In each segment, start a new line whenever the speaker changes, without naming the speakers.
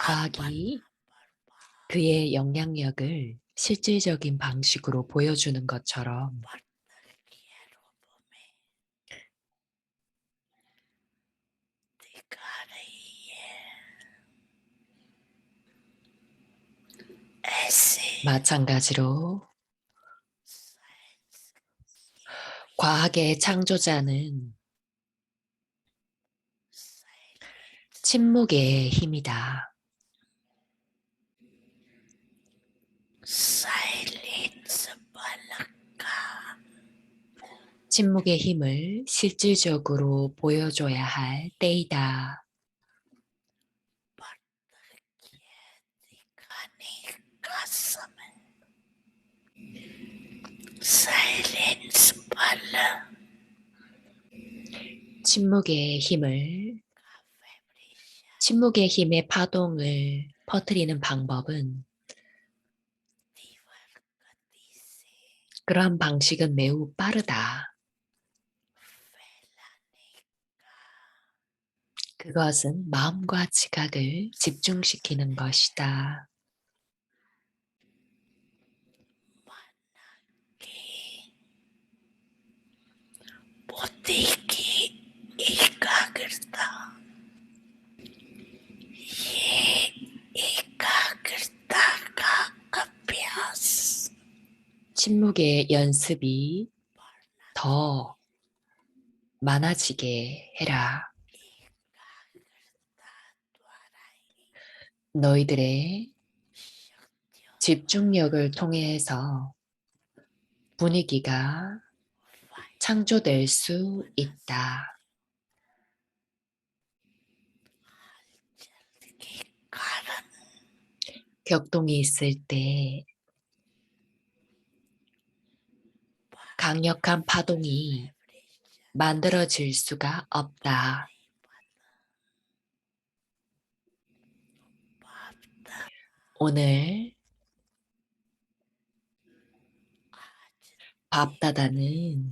과학이 그의 영향력을 실질적인 방식으로 보여주는 것처럼 마찬가지로 과학의 창조자는 침묵의 힘이다. 침묵의 힘을 실질적으로 보여줘야 할 때이다. 침묵의 힘의 파동을 퍼뜨리는 방법은 그러한 방식은 매우 빠르다. 그것은 마음과 지각을 집중시키는 것이다. 침묵의 연습이 더 많아지게 해라. 너희들의 집중력을 통해서 분위기가 창조될 수 있다. 격동이 있을 때 강력한 파동이 만들어질 수가 없다. 오늘 밥다다는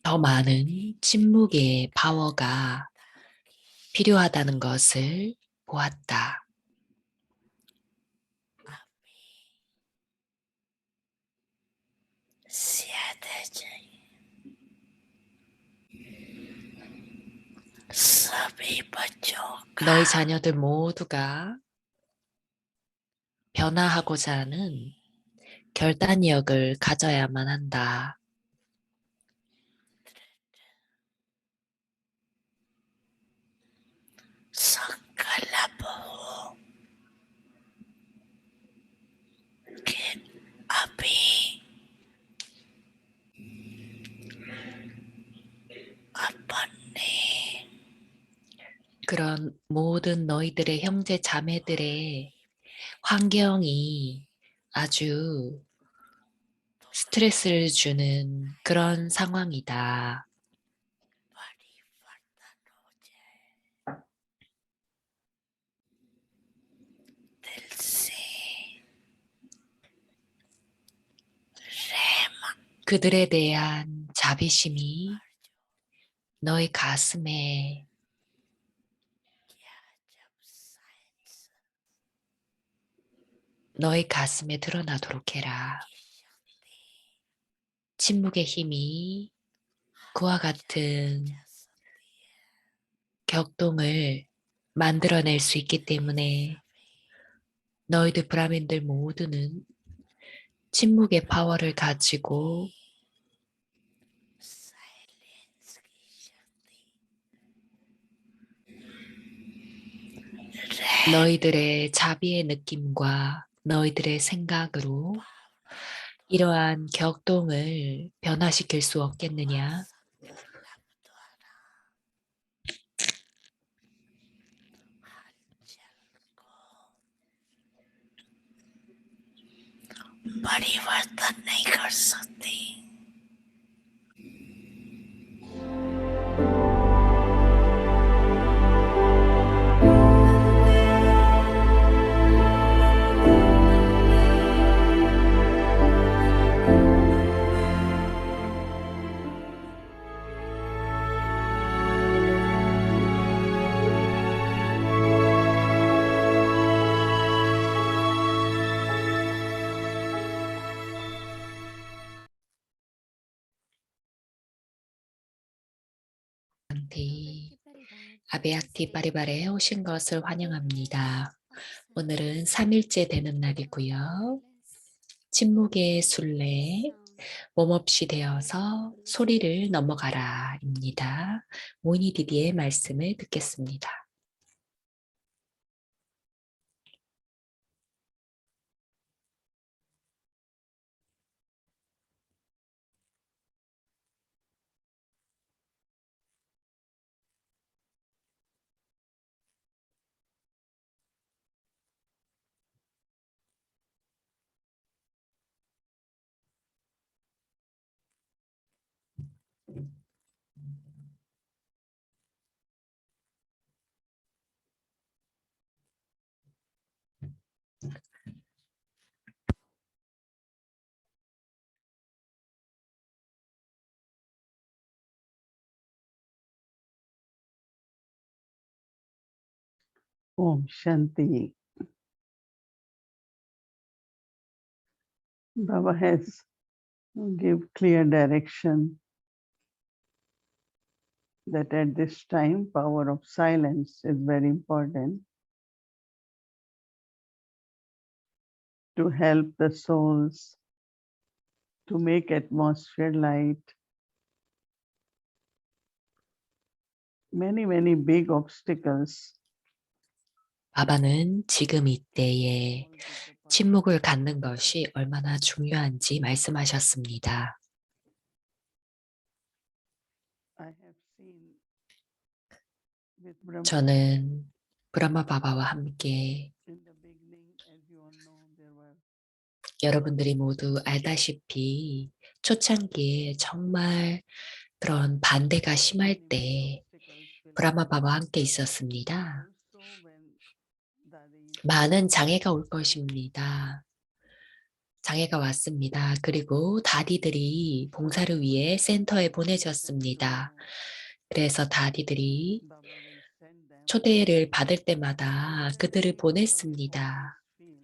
더 많은 침묵의 파워가 필요하다는 것을 보았다. 너희 자녀들 모두가 변화하고자 하는 결단력을 가져야만 한다. 그런 모든 너희들의 형제 자매들의 환경이 아주 스트레스를 주는 그런 상황이다. 그들에 대한 자비심이 너희 가슴에 드러나도록 해라. 침묵의 힘이 그와 같은 격동을 만들어낼 수 있기 때문에 너희들 브라민들 모두는 침묵의 파워를 가지고 너희들의 자비의 느낌과 너희들의 생각으로 이러한 격동을 변화시킬 수 없겠느냐?
परिवर्तन नहीं कर सकती।
샹티. 아베약티 파리바레에 오신 것을 환영합니다. 오늘은 3일째 되는 날이고요. 침묵의 순례, 몸없이 되어서 소리를 넘어가라입니다. 모니디디의 말씀을 듣겠습니다.
Om Shanti. Baba has give clear direction that at this time power of silence is very important to help the souls to make atmosphere light. Many big obstacles.
바바는 지금 이때에 침묵을 갖는 것이 얼마나 중요한지 말씀하셨습니다.
I have seen with Brahma
저는 브라마 바바와 함께
in the beginning, as you all know, there were
여러분들이 모두 알다시피 초창기에 정말 그런 반대가 심할 때 브라마 바바와 함께 있었습니다.
also when Dadi
많은 장애가 올 것입니다. 장애가 왔습니다. 그리고 다디들이 봉사를 위해 센터에 보내졌습니다. 그래서 다디들이
Baba will send them
초대를 받을 때마다 그들을 보냈습니다.
feel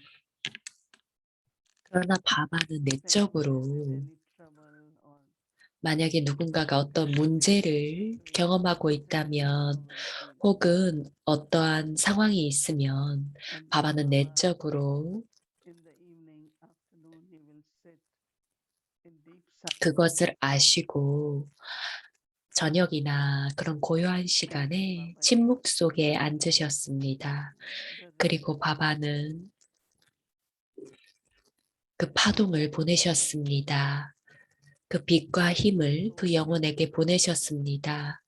그러나 바바는 내적으로
any trouble or
만약에 누군가가 어떤 문제를 경험하고 있다면 혹은 어떠한 상황이 있으면
and
바바는
Baba
내적으로
in the evening, afternoon, he will sit in deep silence.
그것을 아시고 저녁이나 그런 고요한 시간에 침묵 속에 앉으셨습니다. 그리고 바바는 그 파동을 보내셨습니다. 그 빛과 힘을 그 영혼에게 보내셨습니다.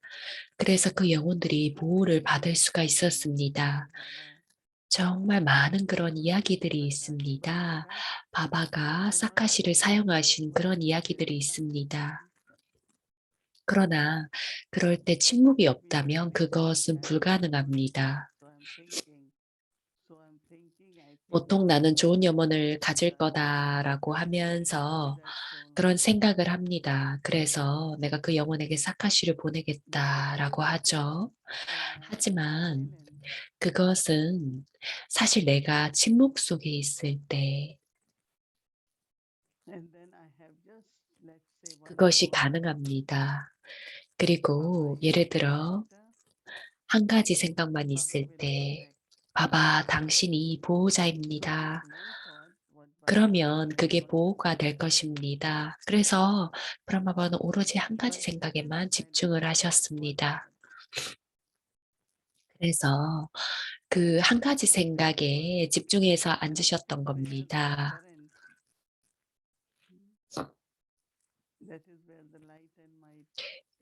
그래서 그 영혼들이 보호를 받을 수가 있었습니다. 정말 많은 그런 이야기들이 있습니다. 바바가 사카시를 사용하신 그런 이야기들이 있습니다. 그러나 그럴 때 침묵이 없다면 그것은 불가능합니다. 보통 나는 좋은 영혼을 가질 거다라고 하면서 그런 생각을 합니다. 그래서 내가 그 영혼에게 사카시를 보내겠다라고 하죠. 하지만 그것은 사실 내가 침묵 속에 있을 때 그것이 가능합니다. 그리고 예를 들어 한 가지 생각만 있을 때 바바 당신이 보호자입니다. 그러면 그게 보호가 될 것입니다. 그래서 브라마바는 오로지 한 가지 생각에만 집중을 하셨습니다. 그래서 그 한 가지 생각에 집중해서 앉으셨던 겁니다.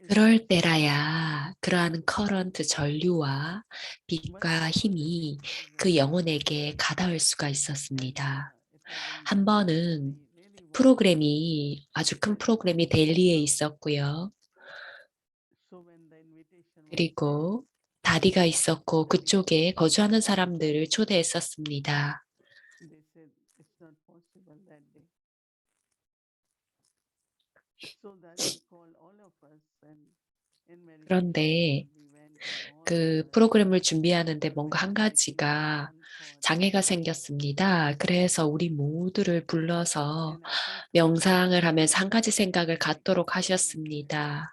그럴 때라야 그러한 커런트 전류와 빛과 힘이 그 영혼에게 가닿을 수가 있었습니다. 한 번은 프로그램이 아주 큰 프로그램이 델리에 있었고요. 그리고 다디가 있었고 그쪽에 거주하는 사람들을 초대했었습니다. 그런데 그 프로그램을 준비하는데 뭔가 한 가지가 장애가 생겼습니다. 그래서 우리 모두를 불러서 명상을 하면서 한 가지 생각을 갖도록 하셨습니다.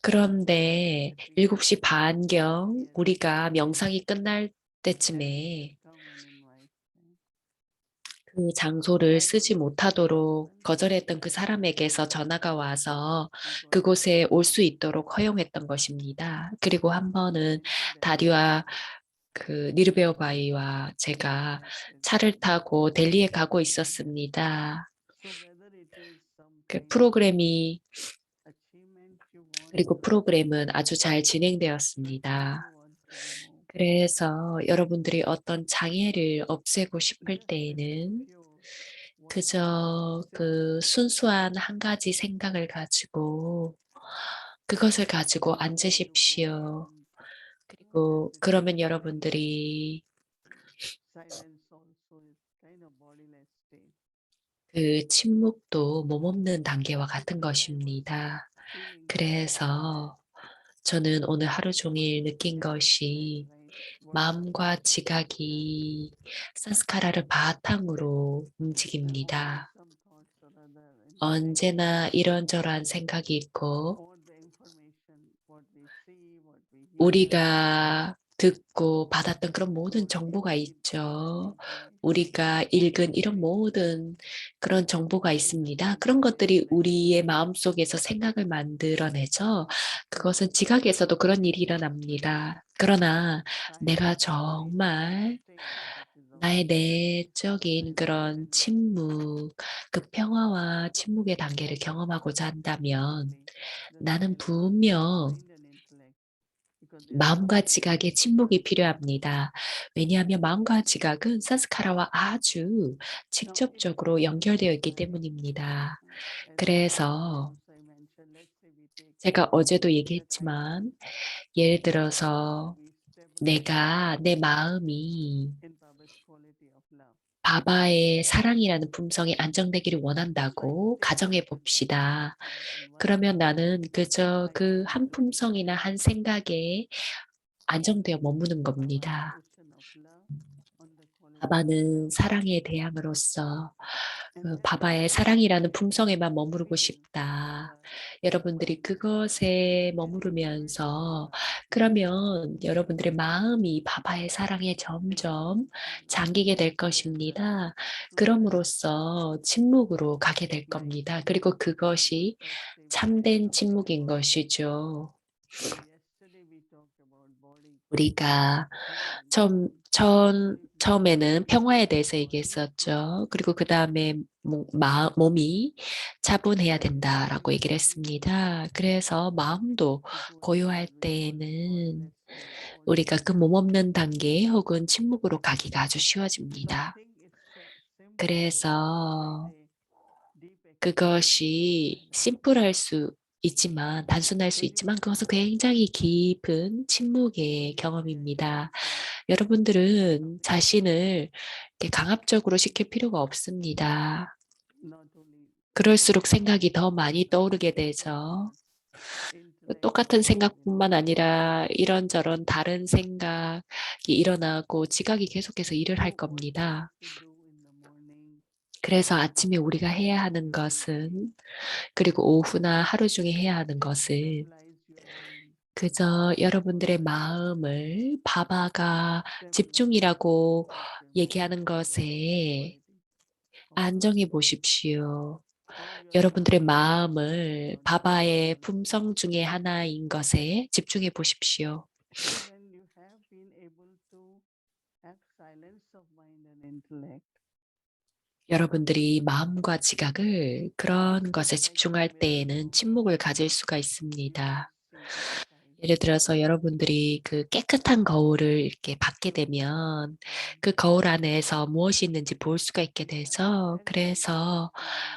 그런데 7시 반경 우리가 명상이 끝날 때쯤에 그 장소를 쓰지 못하도록 거절했던 그 사람에게서 전화가 와서 그곳에 올 수 있도록 허용했던 것입니다. 그리고 한 번은 다리와 그 니르베오바이와 제가 차를 타고 델리에 가고 있었습니다. 그 프로그램이 그리고 프로그램은 아주 잘 진행되었습니다. 그래서 여러분들이 어떤 장애를 없애고 싶을 때에는 그저 그 순수한 한 가지 생각을 가지고 그것을 가지고 앉으십시오. 그리고 그러면 여러분들이 그 침묵도 몸없는 단계와 같은 것입니다. 그래서 저는 오늘 하루 종일 느낀 것이 마음과 지각이 산스카라를 바탕으로 움직입니다. 언제나 이런저런 생각이 있고 우리가 듣고 받았던 그런 모든 정보가 있죠. 우리가 읽은 이런 모든 그런 정보가 있습니다. 그런 것들이 우리의 마음속에서 생각을 만들어내죠. 그것은 지각에서도 그런 일이 일어납니다. 그러나 내가 정말 나의 내적인 그런 침묵, 그 평화와 침묵의 단계를 경험하고자 한다면 나는 분명 마음과 지각의 침묵이 필요합니다. 왜냐하면 마음과 지각은 산스카라와 아주 직접적으로 연결되어 있기 때문입니다. 그래서 제가 어제도 얘기했지만 예를 들어서 내가 내 마음이 바바의 사랑이라는 품성이 안정되기를 원한다고 가정해 봅시다. 그러면 나는 그저 그 한 품성이나 한 생각에 안정되어 머무는 겁니다. 바바는 사랑의 대양으로서 그 바바의 사랑이라는 품성에만 머무르고 싶다. 여러분들이 그것에 머무르면서 그러면 여러분들의 마음이 바바의 사랑에 점점 잠기게 될 것입니다. 그럼으로써 침묵으로 가게 될 겁니다. 그리고 그것이 참된 침묵인 것이죠. 우리가 처음에는 평화에 대해서 얘기했었죠. 그리고 그 다음에 몸이 차분해야 된다라고 얘기를 했습니다. 그래서 마음도 고요할 때에는 우리가 그 몸 없는 단계 혹은 침묵으로 가기가 아주 쉬워집니다. 그래서 그것이 심플할 수 있지만, 단순할 수 있지만 그것은 굉장히 깊은 침묵의 경험입니다. 여러분들은 자신을 이렇게 강압적으로 시킬 필요가 없습니다. 그럴수록 생각이 더 많이 떠오르게 되죠. 똑같은 생각뿐만 아니라 이런저런 다른 생각이 일어나고 지각이 계속해서 일을 할 겁니다. 그래서 아침에 우리가 해야 하는 것은 그리고 오후나 하루 중에 해야 하는 것은 그저 여러분들의 마음을 바바가 집중이라고 얘기하는 것에 안정해 보십시오. 여러분들의 마음을 바바의 품성 중에 하나인 것에 집중해 보십시오. 여러분들이 마음과 지각을 그런 것에 집중할 때에는 침묵을 가질 수가 있습니다. 예를 들어서 여러분들이 그 깨끗한 거울을 이렇게 받게 되면 그 거울 안에서 무엇이 있는지 볼 수가 있게 되죠. 그래서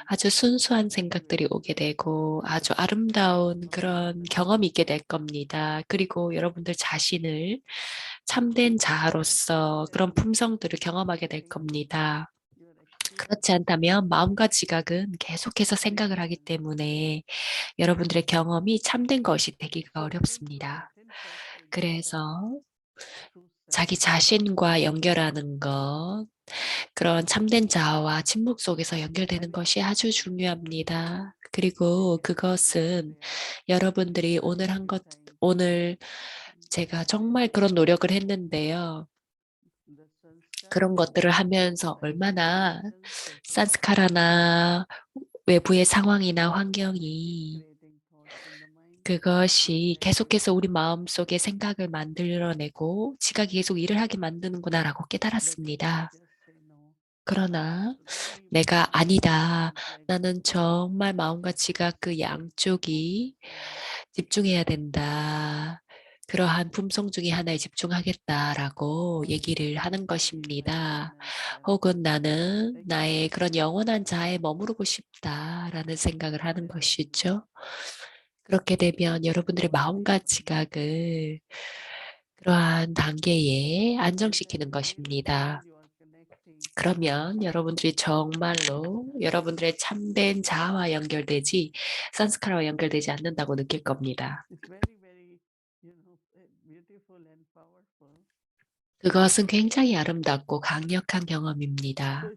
아주 순수한 생각들이 오게 되고 아주 아름다운 그런 경험이 있게 될 겁니다. 그리고 여러분들 자신을 참된 자아로서 그런 품성들을 경험하게 될 겁니다. 그렇지 않다면 마음과 지각은 계속해서 생각을 하기 때문에 여러분들의 경험이 참된 것이 되기가 어렵습니다. 그래서 자기 자신과 연결하는 것, 그런 참된 자아와 침묵 속에서 연결되는 것이 아주 중요합니다. 그리고 그것은 여러분들이 오늘 한 것, 오늘 제가 정말 그런 노력을 했는데요. 그런 것들을 하면서 얼마나 산스카라나 외부의 상황이나 환경이 그것이 계속해서 우리 마음속에 생각을 만들어내고 지각이 계속 일을 하게 만드는구나라고 깨달았습니다. 그러나 내가 아니다. 나는 정말 마음과 지각 그 양쪽이 집중해야 된다. 그러한 품성 중에 하나에 집중하겠다라고 얘기를 하는 것입니다. 혹은 나는 나의 그런 영원한 자아에 머무르고 싶다라는 생각을 하는 것이죠. 그렇게 되면 여러분들의 마음과 지각을 그러한 단계에 안정시키는 것입니다. 그러면 여러분들이 정말로 여러분들의 참된 자아와 연결되지 산스카라와 연결되지 않는다고 느낄 겁니다. 그것은 굉장히 아름답고 강력한 경험입니다.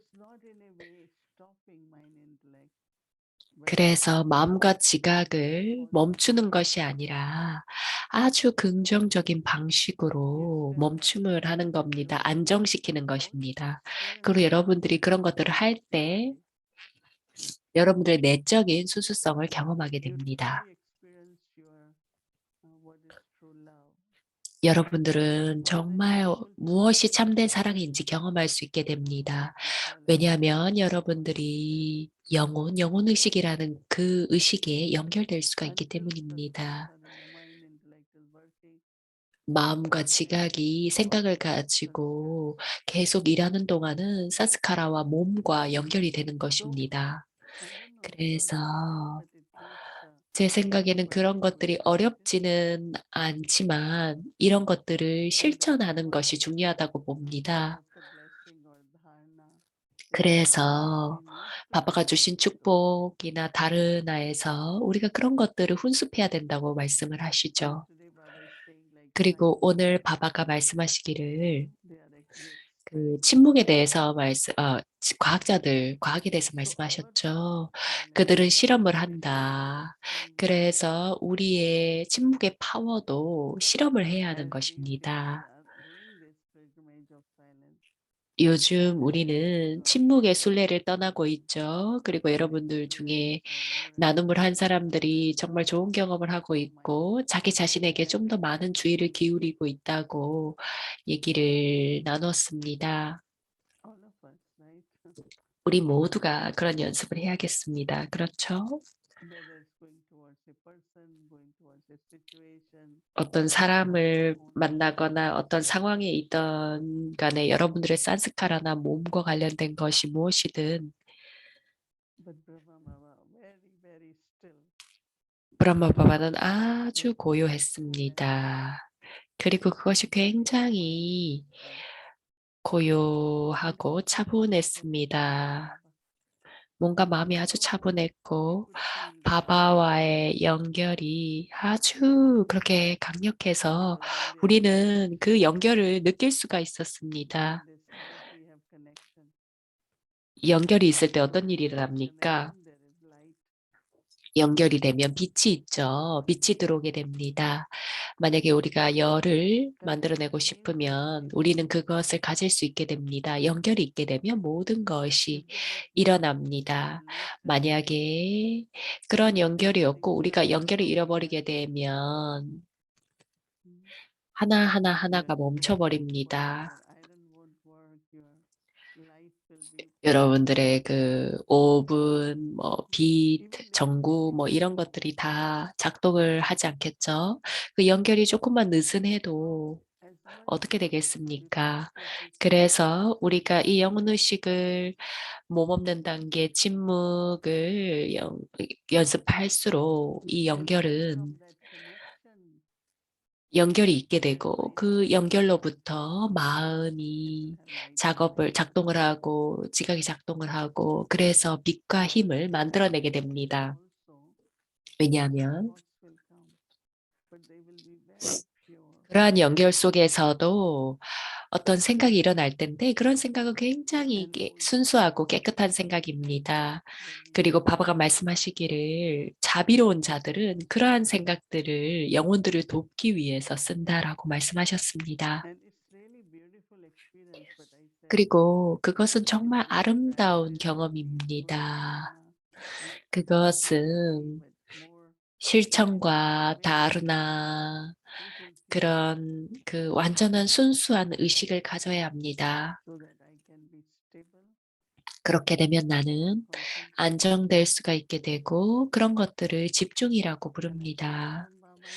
그래서 마음과 지각을 멈추는 것이 아니라 아주 긍정적인 방식으로 멈춤을 하는 겁니다. 안정시키는 것입니다. 그리고 여러분들이 그런 것들을 할 때 여러분들의 내적인 수수성을 경험하게 됩니다. 여러분들은 정말 무엇이 참된 사랑인지 경험할 수 있게 됩니다. 왜냐하면 여러분들이 영혼 의식이라는 그 의식에 연결될 수가 있기 때문입니다. 마음과 지각이 생각을 가지고 계속 일하는 동안은 사스카라와 몸과 연결이 되는 것입니다. 그래서 제 생각에는 그런 것들이 어렵지는 않지만 이런 것들을 실천하는 것이 중요하다고 봅니다. 그래서 바바가 주신 축복이나 다르나에서 우리가 그런 것들을 훈습해야 된다고 말씀을 하시죠. 그리고 오늘 바바가 말씀하시기를 그 침묵에 대해서 과학에 대해서 말씀하셨죠. 그들은 실험을 한다. 그래서 우리의 침묵의 파워도 실험을 해야 하는 것입니다. 요즘 우리는 침묵의 순례를 떠나고 있죠. 그리고 여러분들 중에 나눔을 한 사람들이 정말 좋은 경험을 하고 있고 자기 자신에게 좀 더 많은 주의를 기울이고 있다고 얘기를 나눴습니다. 우리 모두가 그런 연습을 해야겠습니다. 그렇죠? 어떤 사람을 만나거나 어떤 상황에 있던 간에 여러분들의 산스카라나 몸과 관련된 것이 무엇이든 브라마바바는 아주 고요했습니다. 그리고 그것이 굉장히 고요하고 차분했습니다. 뭔가 마음이 아주 차분했고 바바와의 연결이 아주 그렇게 강력해서 우리는 그 연결을 느낄 수가 있었습니다. 연결이 있을 때 어떤 일이 일어납니까? 연결이 되면 빛이 있죠. 빛이 들어오게 됩니다. 만약에 우리가 열을 만들어내고 싶으면 우리는 그것을 가질 수 있게 됩니다. 연결이 있게 되면 모든 것이 일어납니다. 만약에 그런 연결이 없고 우리가 연결을 잃어버리게 되면 하나하나가 멈춰버립니다. 여러분들의 그 오븐, 빛, 전구, 이런 것들이 다 작동을 하지 않겠죠? 그 연결이 조금만 느슨해도 어떻게 되겠습니까? 그래서 우리가 이 영혼의식을 몸없는 단계 침묵을 연습할수록 이 연결이 있게 되고 그 연결로부터 마음이 작동을 하고 지각이 작동을 하고 그래서 빛과 힘을 만들어내게 됩니다. 왜냐하면
pure.
그러한 연결 속에서도 어떤 생각이 일어날 텐데 그런 생각은 굉장히
And more
순수하고
generously,
깨끗한 생각입니다.
when we
그리고
think
바바가 말씀하시기를 자비로운 자들은 그러한 생각들을 영혼들을 돕기 위해서 쓴다라고 말씀하셨습니다.
and it's really beautiful experience, but I said
그리고 그것은
it's
정말
not
아름다운
practiced in
경험입니다.
practicing,
그것은
but more
실천과
awareness,
다르나
simple feeling,
그런 그 완전한 순수한 의식을 가져야 합니다.
so that I can be stable,
그렇게 되면 나는
concentrated.
안정될 수가 있게 되고 그런 것들을 집중이라고
When I get it
부릅니다.
from Baba,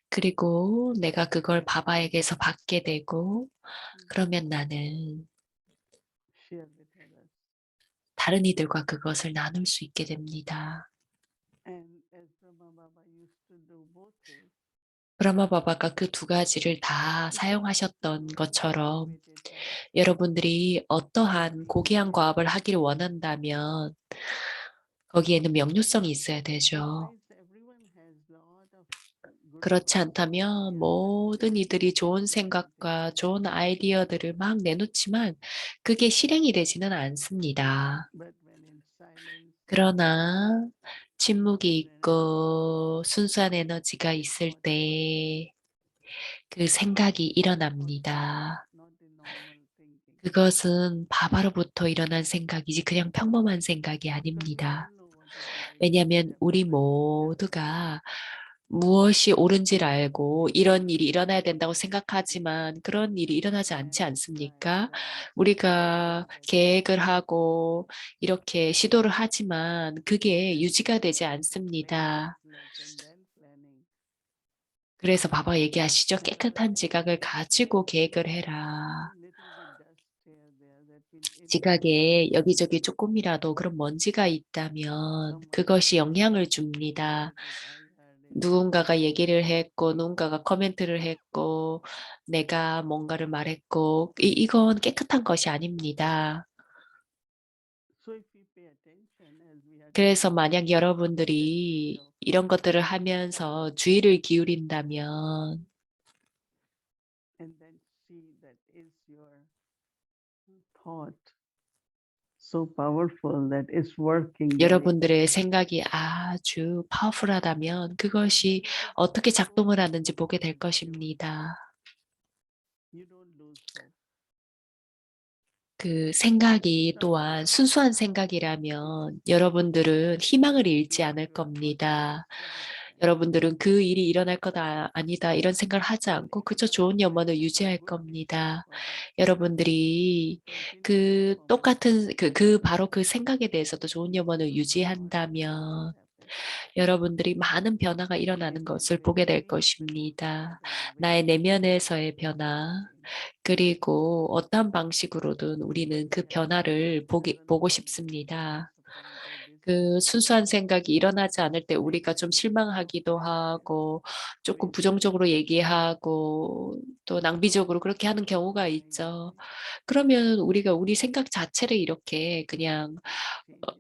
그리고 내가 그걸 바바에게서 받게 되고
mm,
그러면 나는
share with others.
다른 이들과 그것을 나눌 수 있게 됩니다.
And as Brahma Baba used to do both ways,
브라마 바바가 그 두 가지를 다
if you want to
사용하셨던
do an
것처럼
elevated task,
여러분들이 어떠한 고귀한 과업을 하기를 원한다면 거기에는 명료성이 있어야 되죠.
otherwise everyone has lot of good
그렇지
ideas
않다면
and
모든 이들이 좋은 생각과 좋은 아이디어들을 막 내놓지만 그게 실행이 되지는 않습니다.
but when in silence,
그러나 침묵이
pure energy,
있고 순수한 에너지가 있을
whatever
때 그 생각이
thought comes,
일어납니다.
not the normal thinking.
그것은 바바로부터 일어난 생각이지 그냥 평범한 생각이
Because we all
아닙니다.
know what is the right and
왜냐하면
step,
우리
but we have
모두가 무엇이 옳은지를 알고 이런 일이 일어나야 된다고 생각하지만 그런 일이 일어나지 않지
plan,
않습니까?
plan,
우리가
but
계획을 하고 이렇게 시도를 하지만 그게 유지가 되지
make
않습니다.
effort and then planning.
그래서 바바 얘기하시죠.
And other
깨끗한
thing is
지각을
that we
가지고
have
계획을
little
해라.
dust here there that will influence
지각에 여기저기 조금이라도 그런 먼지가 있다면
someone
그것이
said
영향을
this
줍니다.
that I heard it
누군가가 얘기를 했고, 누군가가 코멘트를 했고, 내가 뭔가를 말했고, 이건 깨끗한 것이 아닙니다.
so if we pay attention as we are
그래서
doing
만약
that kind
여러분들이
of
이런 것들을 하면서 주의를 기울인다면,
and then see that is your thought so powerful that is working the way
여러분들의 생각이 아주 파워풀하다면 그것이
then it is
어떻게
so
작동을 하는지 보게 될
motivating to
것입니다.
you don't lose hope.
그 생각이
Start
또한
with
순수한
simple
생각이라면
things
여러분들은 희망을 잃지
because
않을
your thought will
겁니다.
disturb at times.
여러분들은 그 일이 일어날 거다 아니다 이런 생각을 하지
But
않고
if
그저
you are
좋은 영혼을
planning a
유지할
good decision
겁니다.
for that thought,
여러분들이
continuous
그
affirmation,
똑같은 바로 그 생각에 대해서도 좋은 영혼을
what changes
유지한다면
happen.
여러분들이 많은 변화가 일어나는
Maybe
것을 보게 될
internally, but
것입니다.
other
나의
ways
내면에서의
also
변화,
change.
그리고 어떤 방식으로든
But
우리는 그
we have to
변화를
learn
보고
from this and
싶습니다.
disappointed,
그 순수한
disappointed,
생각이 일어나지 않을 때 우리가 좀
negative,
실망하기도
bad,
하고 조금
crazy,
부정적으로 얘기하고 또 낭비적으로 그렇게 하는 경우가 있죠.
imaginary.
그러면 우리가 우리 생각 자체를 이렇게 그냥
Change it,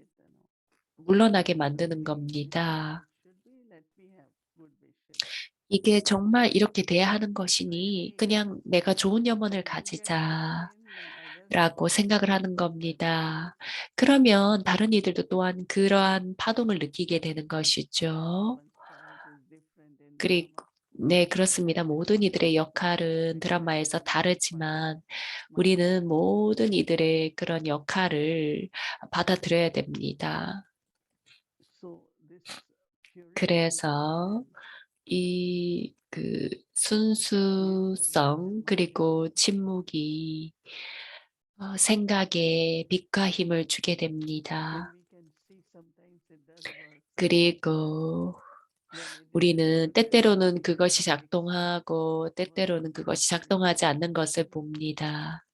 물러나게 만드는
Maybe this is how
겁니다.
it should be. Let me have good wishes.
이게 정말 이렇게 돼야 하는
When
것이니
we
그냥 내가 좋은 영혼을
when we get
가지자.
disciplined, then others
라고
also
생각을
feel
하는
that way.
겁니다. 그러면 다른 이들도 또한 그러한 파동을 느끼게 되는 것이죠.
Everyone's part is different in
그리고
drama.
네, 그렇습니다. 모든
Everyone
이들의
has
역할은 드라마에서
different part.
다르지만
My
우리는
part is
모든
this.
이들의 그런 역할을 받아들여야 됩니다.
So this purity
그래서
and
이 그
stillness
순수성
and
그리고
mindfulness,
침묵이 생각에 빛과 힘을 주게
and
됩니다.
we can see sometimes it does work
그리고
when it is
우리는
pure energy,
때때로는 그것이 작동하고
work
때때로는 그것이 작동하지
beautifully.
않는 것을 봅니다.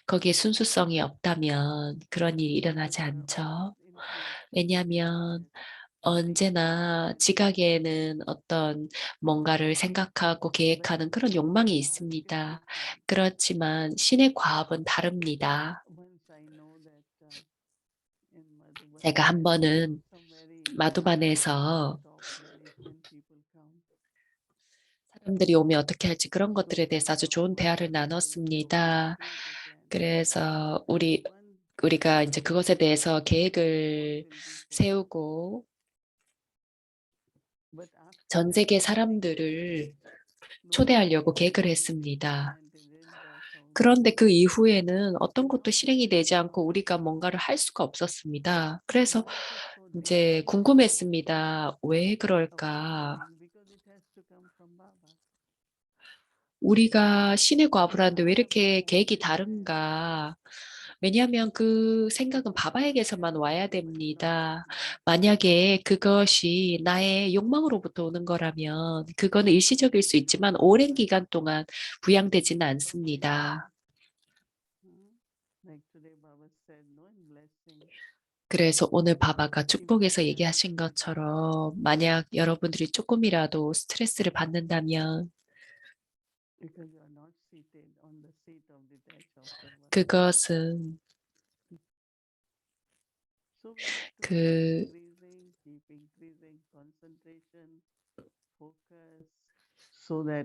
거기에 순수성이 없다면 그런 일이
Because
일어나지
we are always
않죠.
influenced by the
왜냐하면
desires,
언제나 지각에는 어떤 뭔가를 생각하고
but
계획하는
in
그런
divine
욕망이
task is
있습니다.
different.
그렇지만 신의 과업은 다릅니다.
Once I know that in Madhuban
제가 한
there are
번은
some very
마두반에서
top management people come
사람들이 오면 어떻게 할지 그런 것들에 대해서 아주 좋은 대화를 나눴습니다. 그래서 우리가 이제 그것에 대해서 계획을 세우고 전 세계 사람들을 초대하려고 계획을 했습니다. 그런데 그 이후에는 어떤 것도 실행이 되지 않고 우리가 뭔가를 할 수가 없었습니다. 그래서 이제 궁금했습니다. 왜 그럴까? 우리가 신의 과부라는데 왜 이렇게 계획이 다른가? 왜냐하면 그 생각은 바바에게서만 와야 됩니다. 만약에 그것이 나의 욕망으로부터 오는 거라면 그거는 일시적일 수 있지만 오랜 기간 동안 부양되지는 않습니다. 그래서 오늘 바바가 축복에서 얘기하신 것처럼 만약 여러분들이 조금이라도 스트레스를 받는다면 그것은 그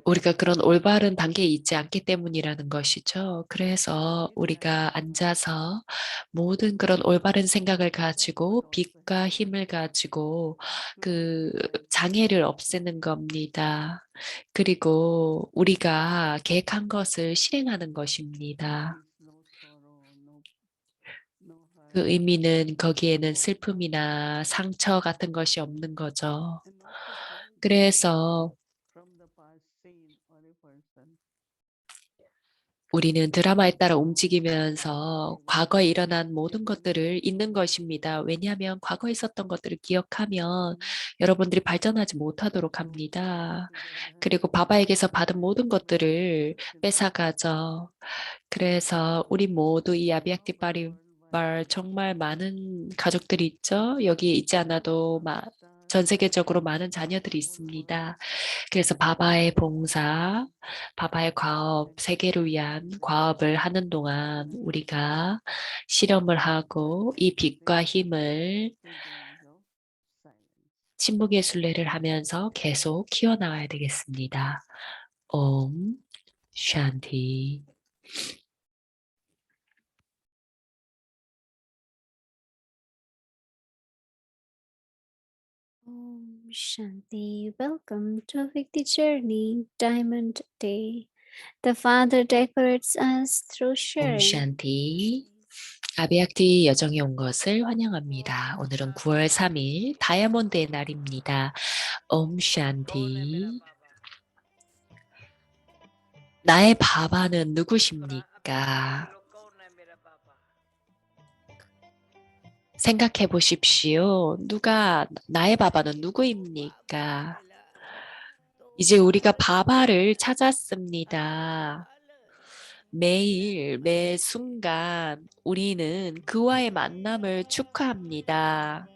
우리가 그런 올바른 단계에 있지 않기 때문이라는 것이죠. 그래서 우리가 앉아서 모든 그런 올바른 생각을 가지고 빛과 힘을 가지고 그 장애를 없애는 겁니다. 그리고 우리가 계획한 것을 실행하는 것입니다. 그 의미는 거기에는 슬픔이나 상처 같은 것이 없는 거죠. 그래서 우리는 드라마에 따라 움직이면서 과거에 일어난 모든 것들을 잊는 것입니다. 왜냐하면 과거에 있었던 것들을 기억하면 여러분들이 발전하지 못하도록 합니다. 그리고 바바에게서 받은 모든 것들을 뺏어가죠. 그래서 우리 모두 이 아비약티파리말 정말 많은 가족들이 있죠. 여기 있지 않아도 전 세계적으로 많은 자녀들이 있습니다. 그래서 바바의 봉사, 바바의 과업, 세계를 위한 과업을 하는 동안 우리가 실험을 하고 이 빛과 힘을 침묵의 순례를 하면서 계속 키워나가야 되겠습니다. 옴, 샨티.
Om Shanti. Welcome to Victory Journey, Diamond Day. The Father decorates us through
옴
sharing.
샨티. 아비약티 여정에 온 것을 환영합니다. 오늘은 9월 3일 다이아몬드의 날입니다. 옴 샨티. 나의 바바는 누구십니까? 생각해 보십시오. 나의 바바는 누구입니까? 이제 우리가 바바를 찾았습니다. 매일, 매 순간 우리는 그와의 만남을 축하합니다.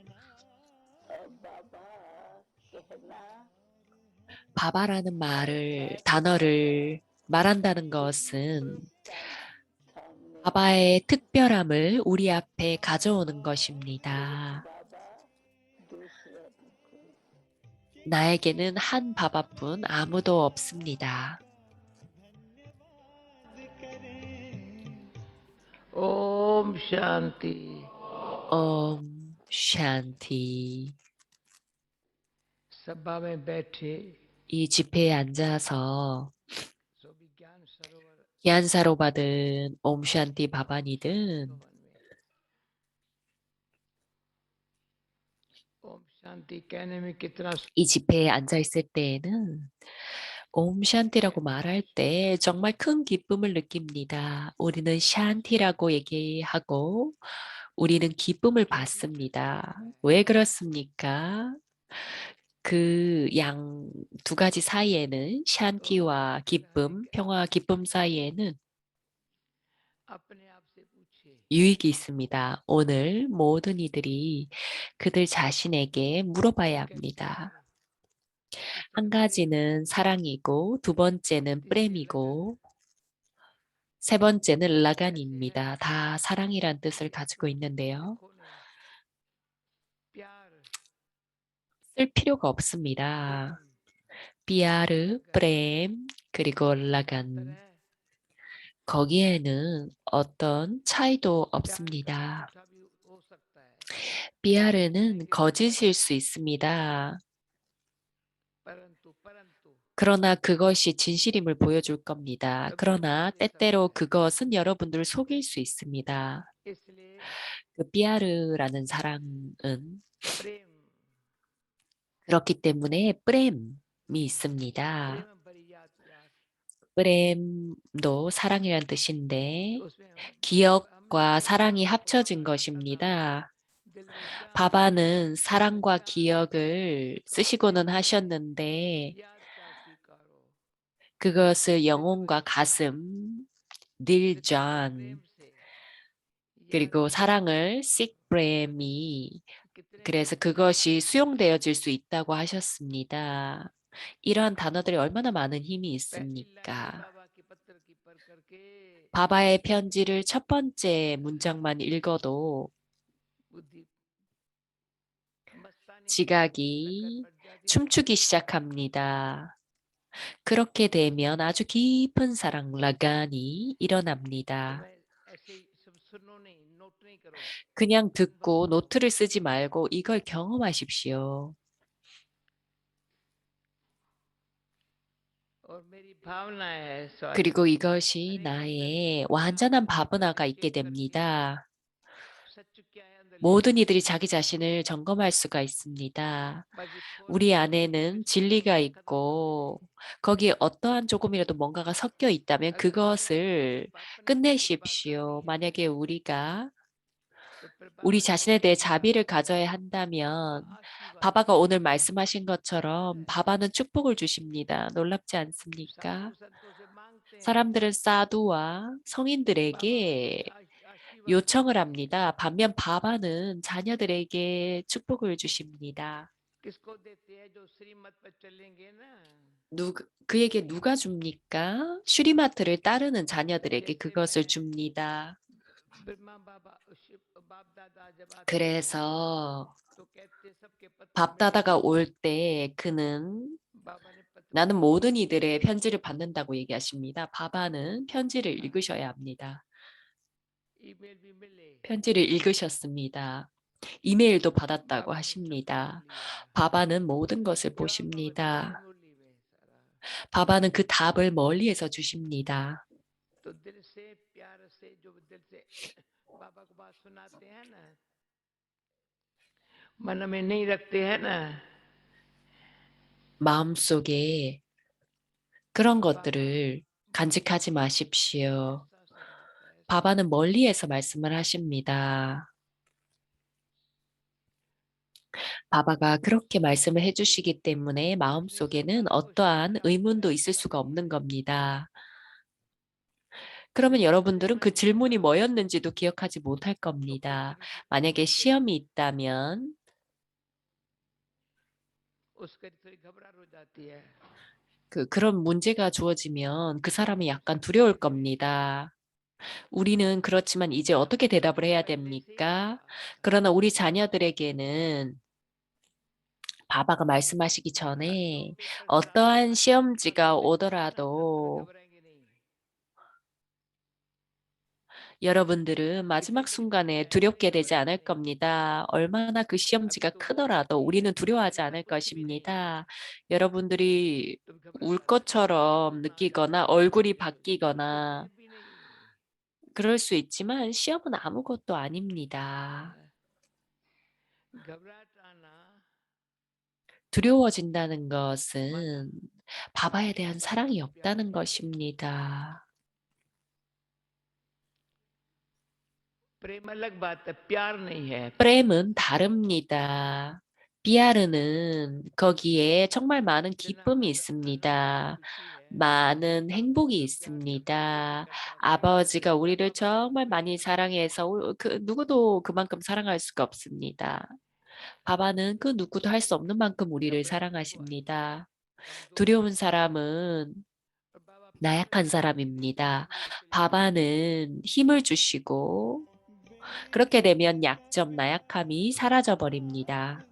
바바라는 단어를 말한다는 것은 바바의 특별함을 우리 앞에 가져오는 것입니다. 나에게는 한 바바뿐 아무도 없습니다.
Om Shanti.
옴 샨티.
सभा में बैठे
이 집회에 앉아서
सभी ज्ञान सरोवर
기안사로 받은 옴 샨티 바바니든
भवन में ओम शांति कहने में कितना
이 집회에 앉아 있을 때에는 옴 샨티라고 말할 때 정말 큰 기쁨을 느낍니다. 우리는 샨티라고 얘기하고 우리는 기쁨을 받습니다. 왜 그렇습니까? 그 양 두 가지 사이에는 샨티와 기쁨, 평화와 기쁨 사이에는
अपने आप से पूछे
유익이 있습니다. 오늘 모든 이들이 그들 자신에게 물어봐야 합니다. 한 가지는 사랑이고, 두 번째는 프렘이고, 세 번째는 라간입니다. 다 사랑이란 뜻을 가지고 있는데요.
प्यार
쓸 필요가 없습니다. 삐아르, 프렘, 그리고 라간. 거기에는 어떤 차이도 없습니다. 삐아르는 거짓일 수 있습니다. 그러나 그것이 진실임을 보여줄 겁니다. 그러나 때때로 그것은 여러분들을 속일 수 있습니다. 그 삐아르라는 사랑은 그렇기 때문에 프렘이 있습니다. 프렘도 사랑이란 뜻인데 기억과 사랑이 합쳐진 것입니다. 바바는 사랑과 기억을 쓰시고는 하셨는데 그것을 영혼과 가슴, 딜전, 그리고 사랑을 식브렘이 그래서 그것이 수용되어질 수 있다고 하셨습니다. 이러한 단어들이 얼마나 많은 힘이 있습니까? 바바의 편지를 첫 번째 문장만 읽어도 지각이 춤추기 시작합니다. 그렇게 되면 아주 깊은 사랑 라간이 일어납니다. 그냥 듣고 노트를 쓰지 말고 이걸 경험하십시오. 그리고 이것이 나의 완전한 바브나가 있게 됩니다. 모든 이들이 자기 자신을 점검할 수가 있습니다. 우리 안에는 진리가 있고 거기에 어떠한 조금이라도 뭔가가 섞여 있다면 그것을 끝내십시오. 만약에 우리가 우리 자신에 대해 자비를 가져야 한다면 바바가 오늘 말씀하신 것처럼 바바는 축복을 주십니다. 놀랍지 않습니까? 사람들은 사두와 성인들에게 요청을 합니다. 반면 바바는 자녀들에게 축복을 주십니다. 그에게 누가 줍니까? 슈리마트를 따르는 자녀들에게 그것을 줍니다. 그래서 밥다다가 올 때 그는 나는 모든 이들의 편지를 받는다고 얘기하십니다. 바바는 편지를 읽으셔야 합니다. 편지를 읽으셨습니다. 이메일도 받았다고 하십니다. 바바는 모든 것을 보십니다. 바바는 그 답을 멀리에서 주십니다. 마음속에 그런 것들을 간직하지 마십시오. 바바는 멀리에서 말씀을 하십니다. 바바가 그렇게 말씀을 해주시기 때문에 마음속에는 어떠한 의문도 있을 수가 없는 겁니다. 그러면 여러분들은 그 질문이 뭐였는지도 기억하지 못할 겁니다. 만약에 시험이 있다면 그런 문제가 주어지면 그 사람이 약간 두려울 겁니다. 우리는 그렇지만 이제 어떻게 대답을 해야 됩니까? 그러나 우리 자녀들에게는 바바가 말씀하시기 전에 어떠한 시험지가 오더라도 여러분들은 마지막 순간에 두렵게 되지 않을 겁니다. 얼마나 그 시험지가 크더라도 우리는 두려워하지 않을 것입니다. 여러분들이 울 것처럼 느끼거나 얼굴이 바뀌거나 그럴 수 있지만 시험은 아무것도 아닙니다. 두려워진다는 것은 바바에 대한 사랑이 없다는 것입니다. 프렘은 다릅니다. 삐아르는 거기에 정말 많은 기쁨이 있습니다. 많은 행복이 있습니다. 아버지가 우리를 정말 많이 사랑해서 누구도 그만큼 사랑할 수가 없습니다. 바바는 그 누구도 할 수 없는 만큼 우리를 사랑하십니다. 두려운 사람은 나약한 사람입니다. 바바는 힘을 주시고 그렇게 되면 약점, 나약함이 사라져 버립니다.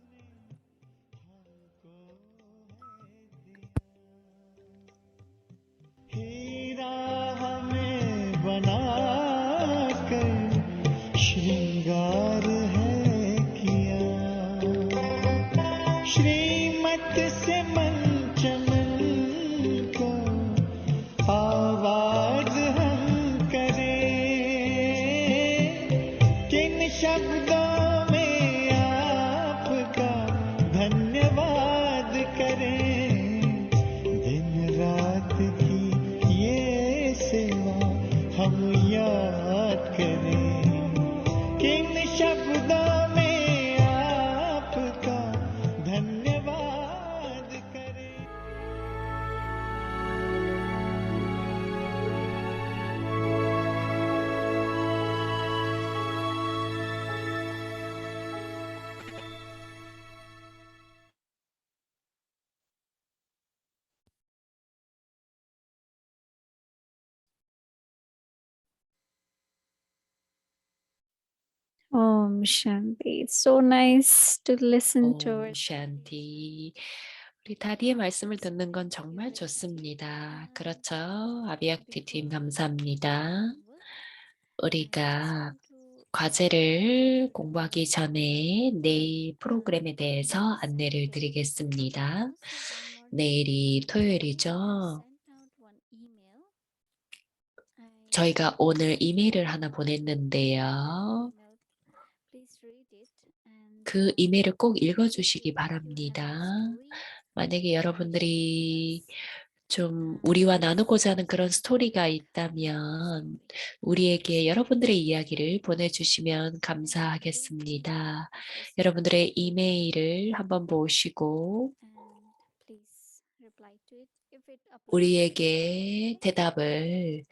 Om Shanti. It's so nice to listen to
옴
it.
샨티. 우리 다디의 말씀을 듣는 건 정말 좋습니다. 그렇죠? 아비약티 팀 감사합니다. 우리가 과제를 공부하기 전에 내일 프로그램에 대해서 안내를 드리겠습니다. 내일이 토요일이죠. 저희가 오늘 이메일을 하나 보냈는데요. 그 이메일을 꼭 읽어주시기 바랍니다. 만약에 여러분들이 좀 우리와 나누고자 하는 그런 스토리가 있다면 우리에게 여러분들의 이야기를 보내주시면 감사하겠습니다. 여러분들의 이메일을 한번 보시고 우리에게 대답을